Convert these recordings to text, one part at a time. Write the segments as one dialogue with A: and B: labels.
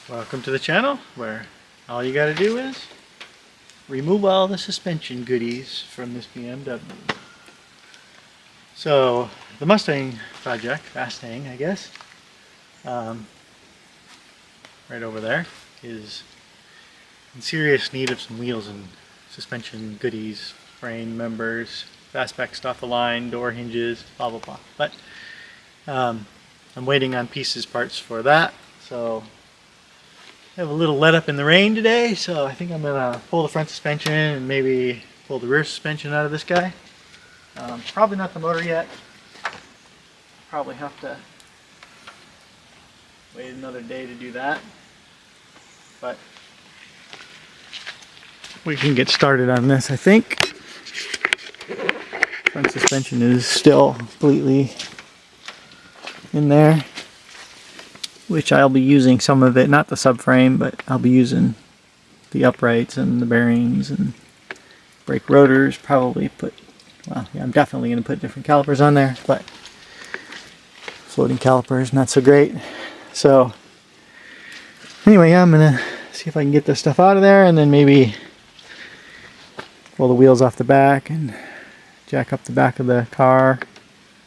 A: Welcome to the channel where all you gotta do is remove all the suspension goodies from this BMW. So the Mustang project, Fastang I guess, right over there, is in serious need of some wheels and suspension goodies, frame members, fastback stuff aligned, door hinges, blah blah blah. But I'm waiting on pieces, parts for that. So I have a little let up in the rain today, so I think I'm gonna pull the front suspension and maybe pull the rear suspension out of this guy. Probably not the motor yet. Probably have to wait another day to do that. But we can get started on this, I think. Front suspension is still completely in there, which I'll be using some of it, not the subframe, but I'll be using the uprights and the bearings and brake rotors. Probably put, well, yeah, I'm definitely going to put different calipers on there, but floating calipers, not so great. So anyway, I'm going to see if I can get this stuff out of there and then maybe pull the wheels off the back and jack up the back of the car.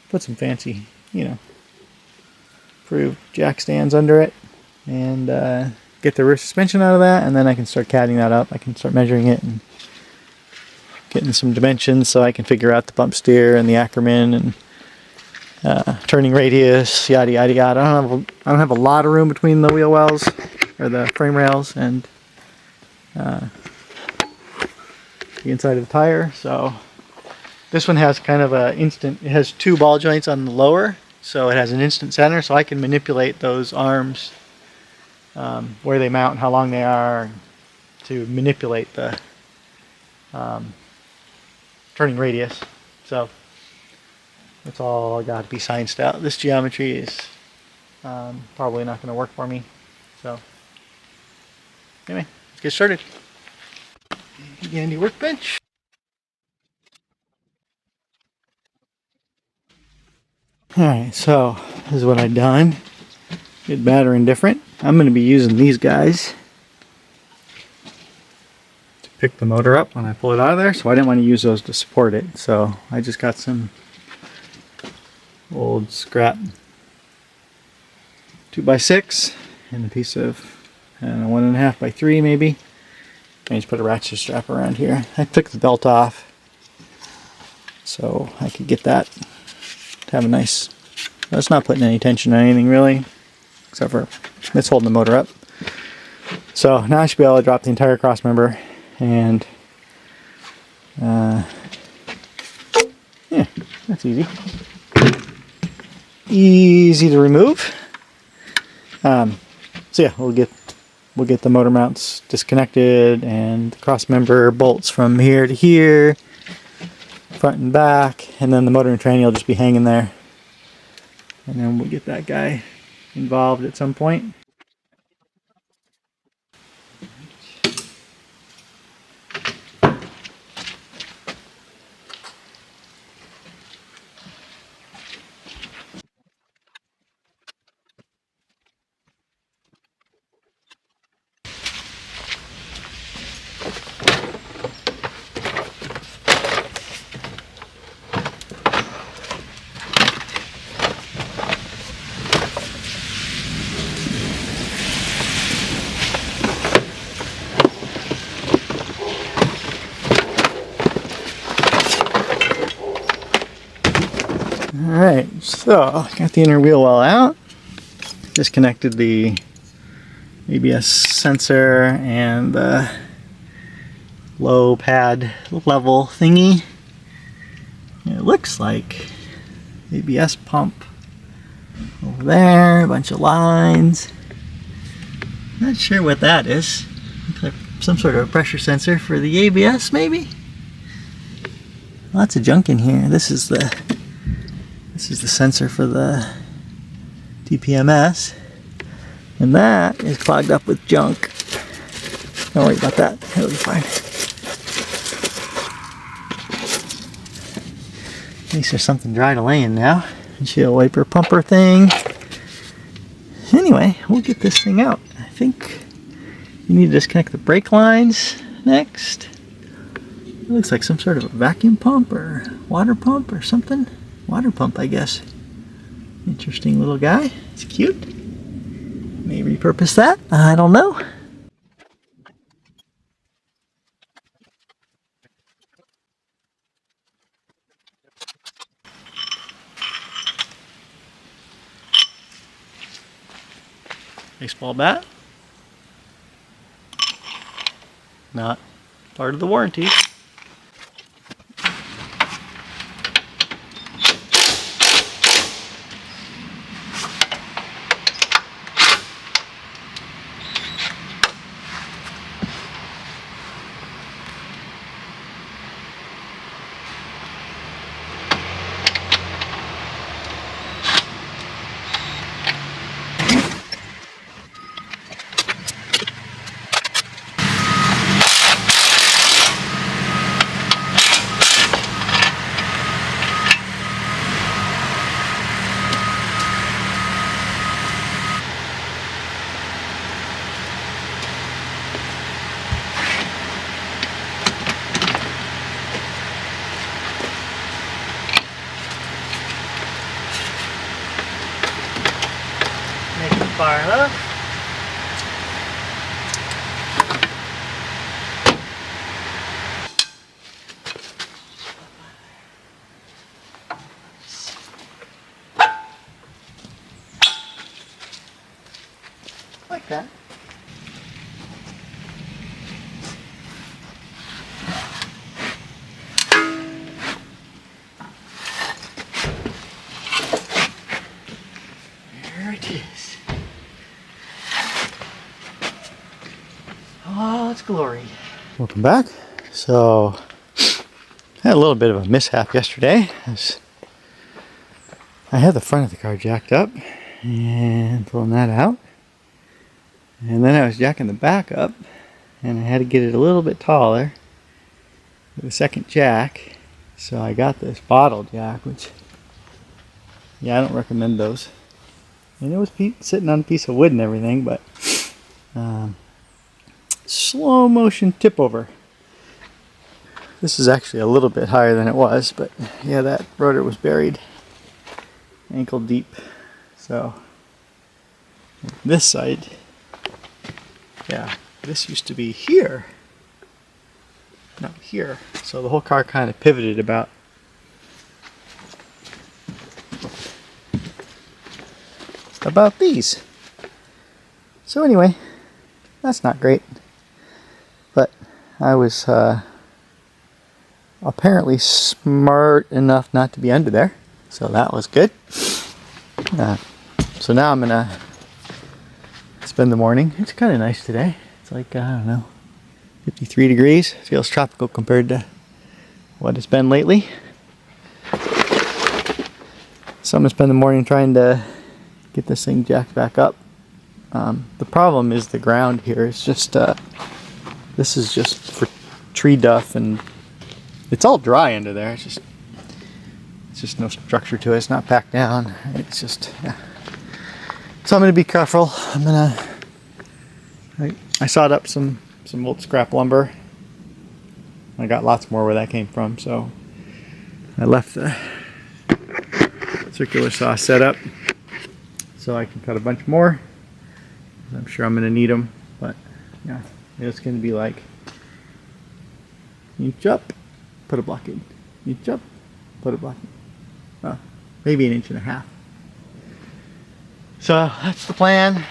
A: Put some fancy, approved jack stands under it, and get the rear suspension out of that, and then I can start catting that up. I can start measuring it and getting some dimensions so I can figure out the bump steer and the Ackerman and turning radius, yada yada yada. I don't have a lot of room between the wheel wells or the frame rails and the inside of the tire. So this one has kind of a instant. It has two ball joints on the lower. So it has an instant center, so I can manipulate those arms, where they mount and how long they are, to manipulate the turning radius. So that's all got to be scienced out. This geometry is probably not going to work for me. So anyway, let's get started. Handy workbench. Alright, so this is what I've done. Good, bad, or indifferent. I'm going to be using these guys to pick the motor up when I pull it out of there, so I didn't want to use those to support it. So I just got some old scrap 2x6 and a piece of, I don't know, 1.5 by 3 maybe. I just put a ratchet strap around here. I took the belt off so I could get that to have a nice, well, it's not putting any tension on anything really, except for it's holding the motor up. So now I should be able to drop the entire cross member, and yeah, that's easy. Easy to remove. So yeah, we'll get the motor mounts disconnected and the cross member bolts from here to here, front and back, and then the motor and tranny will just be hanging there, and then we'll get that guy involved at some point. Alright, so I got the inner wheel well out, disconnected the ABS sensor and the low pad level thingy. It looks like ABS pump over there, a bunch of lines. Not sure what that is. Looks like some sort of pressure sensor for the ABS maybe? Lots of junk in here. This is the sensor for the TPMS, and that is clogged up with junk. Don't worry about that, it'll be fine. At least there's something dry to lay in now. Windshield wiper pumper thing. Anyway, we'll get this thing out. I think you need to disconnect the brake lines next. It looks like some sort of a vacuum pump or water pump or something. Water pump, I guess. Interesting little guy. It's cute. May repurpose that. I don't know. Baseball bat. Not part of the warranty. Make it far enough. Like that. There it is. Oh, it's glory. Welcome back. So, I had a little bit of a mishap yesterday. I had the front of the car jacked up and pulling that out. And then I was jacking the back up and I had to get it a little bit taller with a second jack. So I got this bottle jack, which, yeah, I don't recommend those. And it was sitting on a piece of wood and everything, but slow motion tip over. This is actually a little bit higher than it was, but yeah, that rotor was buried ankle deep. So this side, yeah, this used to be here, not here. So the whole car kind of pivoted about these. So anyway, that's not great. But I was apparently smart enough not to be under there. So that was good. So now I'm gonna spend the morning. It's kind of nice today. It's like, I don't know, 53 degrees. Feels tropical compared to what it's been lately. So I'm gonna spend the morning trying to get this thing jacked back up. The problem is the ground here is just, this is just for tree duff, and it's all dry under there. It's just no structure to it. It's not packed down. It's just, yeah. So I'm gonna be careful. I sawed up some old scrap lumber. I got lots more where that came from, so I left the circular saw set up so I can cut a bunch more. I'm sure I'm going to need them, but yeah, it's going to be like inch up, put a block in, inch up, put a block in. Maybe 1.5 inches. So that's the plan.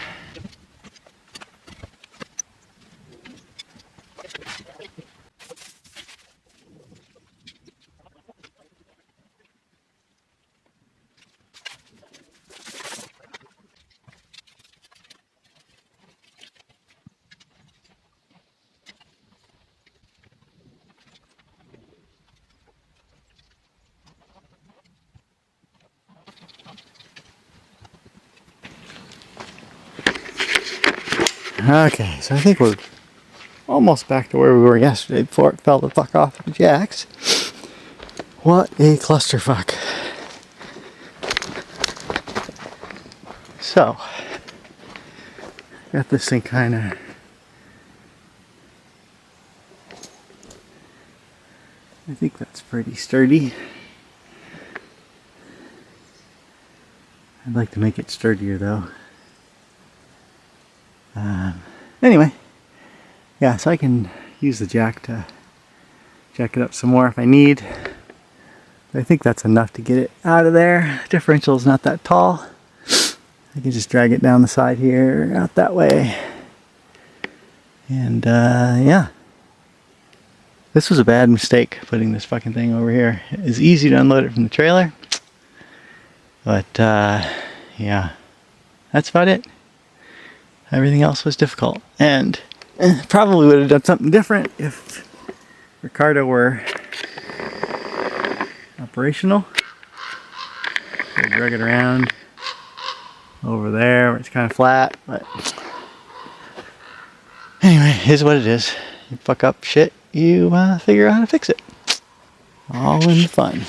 A: Okay, so I think we're almost back to where we were yesterday before it fell the fuck off the jacks. What a clusterfuck. So, Got this thing kind of... I think that's pretty sturdy. I'd like to make it sturdier though. Anyway, yeah, so I can use the jack to jack it up some more if I need. But I think that's enough to get it out of there. Differential is not that tall. I can just drag it down the side here, out that way. And yeah. This was a bad mistake, putting this fucking thing over here. It's easy to unload it from the trailer. But yeah, that's about it. Everything else was difficult. And probably would have done something different if Ricardo were operational. So drag it around over there where it's kind of flat, but anyway, here's what it is. You fuck up shit, you figure out how to fix it. All in fun.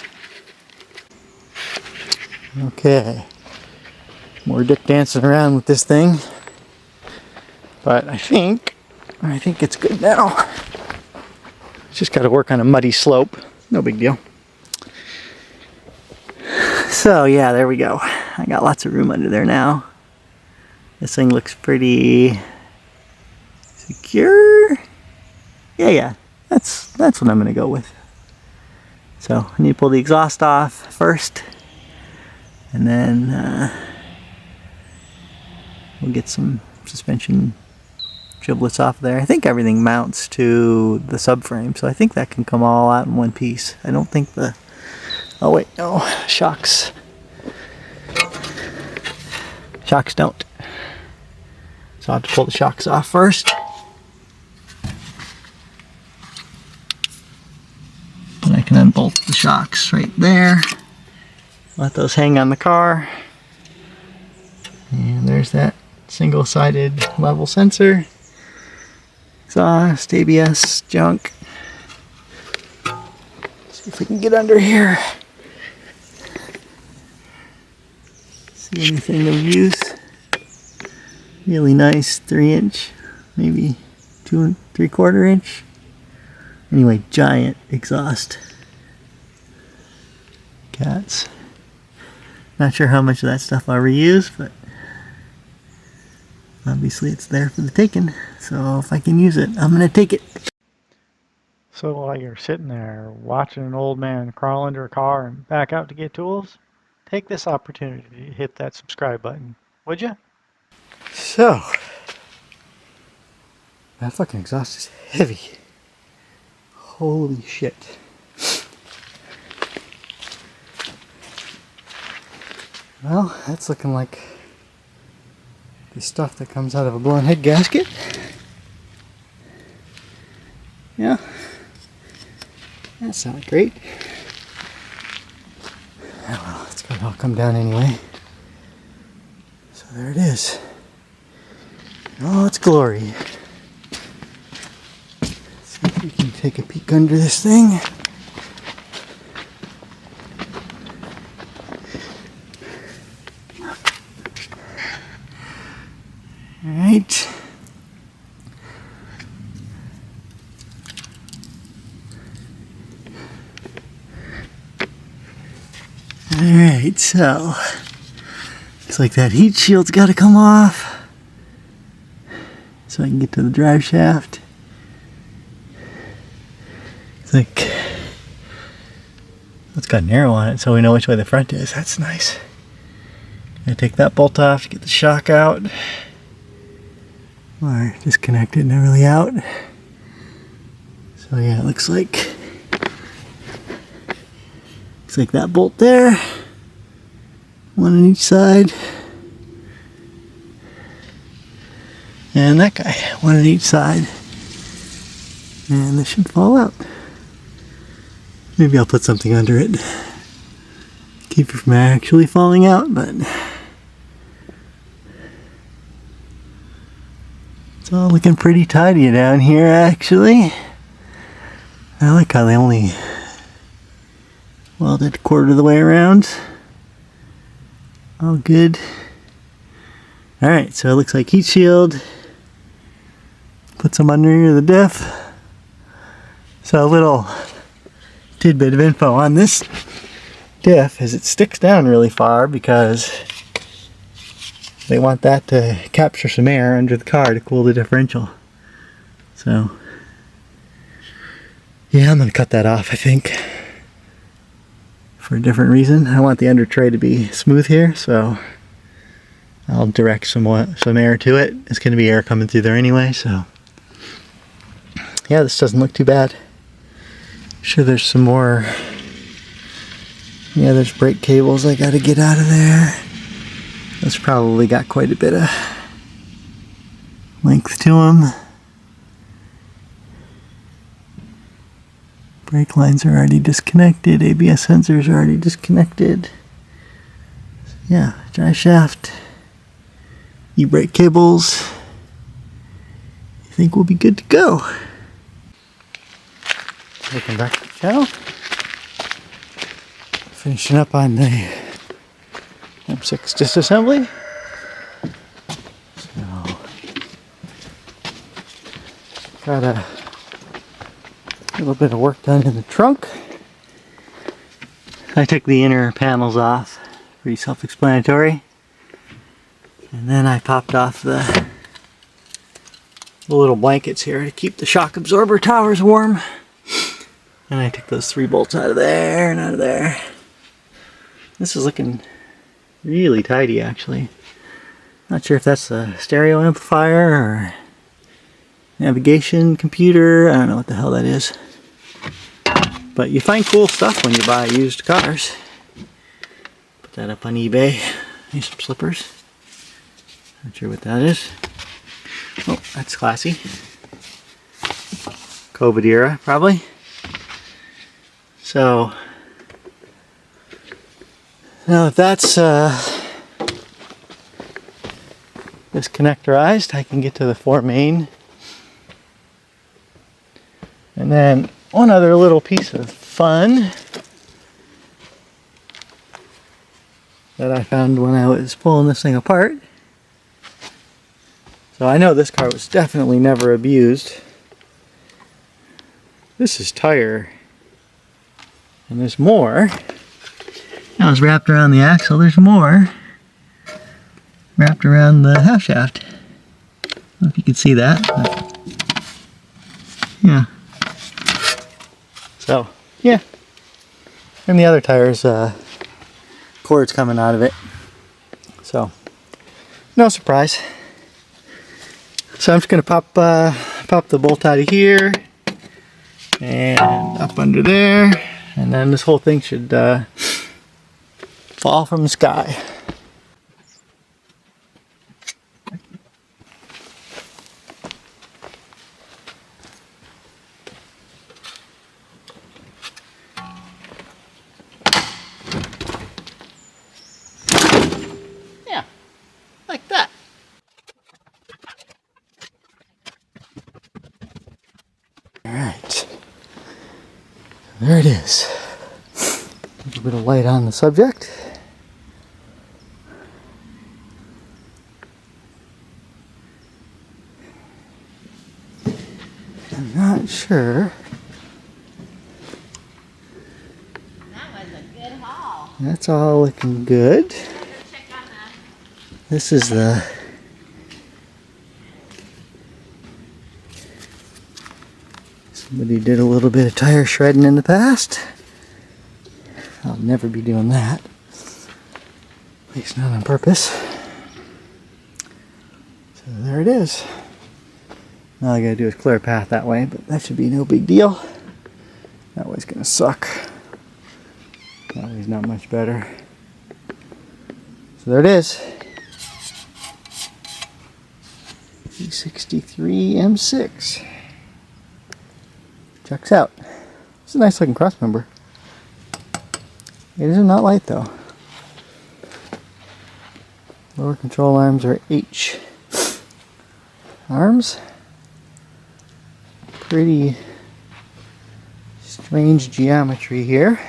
A: Okay, more dick dancing around with this thing, but I think it's good now. Just got to work on a muddy slope. No big deal. So yeah, there we go. I got lots of room under there now. This thing looks pretty secure. Yeah, that's what I'm gonna go with. So I need to pull the exhaust off first, and then we'll get some suspension giblets off there. I think everything mounts to the subframe, so I think that can come all out in one piece. I don't think the... Oh wait, no, shocks. Shocks don't. So I'll have to pull the shocks off first. And I can unbolt the shocks right there. Let those hang on the car. And there's that single-sided level sensor. Exhaust, ABS, junk. See if we can get under here. See anything of use. Really nice 3-inch, maybe 2 3/4 inch. Anyway, giant exhaust. Cats. Not sure how much of that stuff I'll reuse, but obviously it's there for the taking. So if I can use it, I'm gonna take it. So while you're sitting there watching an old man crawl under a car and back out to get tools, take this opportunity to hit that subscribe button, would you? So, that fucking exhaust is heavy. Holy shit. Well, that's looking like the stuff that comes out of a blown head gasket. Yeah. That's not great. Oh well, it's gonna all come down anyway. So there it is. Oh, it's glory. Let's see if we can take a peek under this thing. Alright. Alright, so looks like that heat shield's got to come off so I can get to the drive shaft. It's like it's got an arrow on it so we know which way the front is. That's nice. Gonna take that bolt off to get the shock out. Or disconnect it, not really out. So yeah, it looks like that bolt there, one on each side, and that guy, one on each side, and this should fall out. Maybe I'll put something under it, keep it from actually falling out, but it's all looking pretty tidy down here actually. I like how they only welded a quarter of the way around. All good. Alright, so it looks like heat shield, put some under the diff. So a little tidbit of info on this diff is it sticks down really far because they want that to capture some air under the car to cool the differential. So yeah, I'm going to cut that off, I think, for a different reason. I want the under tray to be smooth here, so I'll direct some air to it. It's going to be air coming through there anyway, so yeah, this doesn't look too bad. I'm sure there's some more. Yeah, there's brake cables I got to get out of there. That's probably got quite a bit of length to them. Brake lines are already disconnected. ABS sensors are already disconnected. So yeah, drive shaft, e-brake cables. I think we'll be good to go. Welcome back to the channel. Finishing up on the M6 disassembly. So, got a little bit of work done in the trunk. I took the inner panels off, pretty self-explanatory. And then I popped off the little blankets here to keep the shock absorber towers warm. And I took those 3 bolts out of there and out of there. This is looking really tidy, actually. Not sure if that's a stereo amplifier or navigation computer. I don't know what the hell that is. But you find cool stuff when you buy used cars. Put that up on eBay. Here's some slippers. Not sure what that is. Oh, that's classy. COVID era, probably. So now that that's disconnectorized, I can get to the 4 main. And then one other little piece of fun that I found when I was pulling this thing apart. So I know this car was definitely never abused. This is tire. And there's more. That was wrapped around the axle. There's more wrapped around the half shaft. I don't know if you can see that. But yeah. So, yeah. And the other tire's cord's coming out of it. So, no surprise. So I'm just going to pop the bolt out of here and up under there. And then this whole thing should fall from the sky. Yeah, like that. All right, there it is. A little bit of light on the subject. I'm not sure.
B: That was a good haul.
A: That's all looking good. This is the somebody did a little bit of tire shredding in the past. I'll never be doing that. At least not on purpose. So there it is. All I gotta do is clear a path that way, but that should be no big deal. That way's gonna suck. That way's not much better. So there it is. E63 M6. Checks out. It's a nice looking cross member. It is not light though. Lower control arms are H arms. Pretty strange geometry here.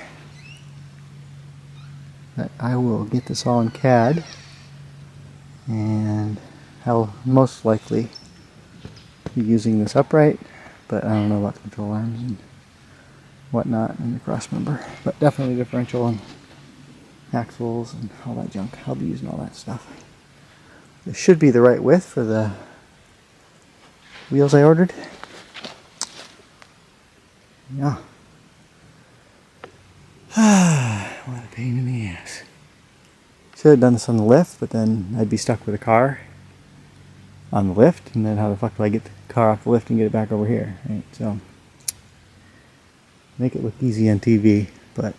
A: But I will get this all in CAD and I'll most likely be using this upright, but I don't know about control arms and whatnot and the cross member. But definitely differential and axles and all that junk. I'll be using all that stuff. This should be the right width for the wheels I ordered. Yeah. What a pain in the ass. Should have done this on the lift, but then I'd be stuck with a car on the lift, and then how the fuck do I get the car off the lift and get it back over here, right? So, make it look easy on TV, but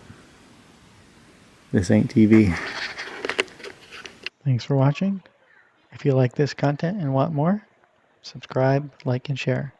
A: this ain't TV. Thanks for watching. If you like this content and want more, subscribe, like, and share.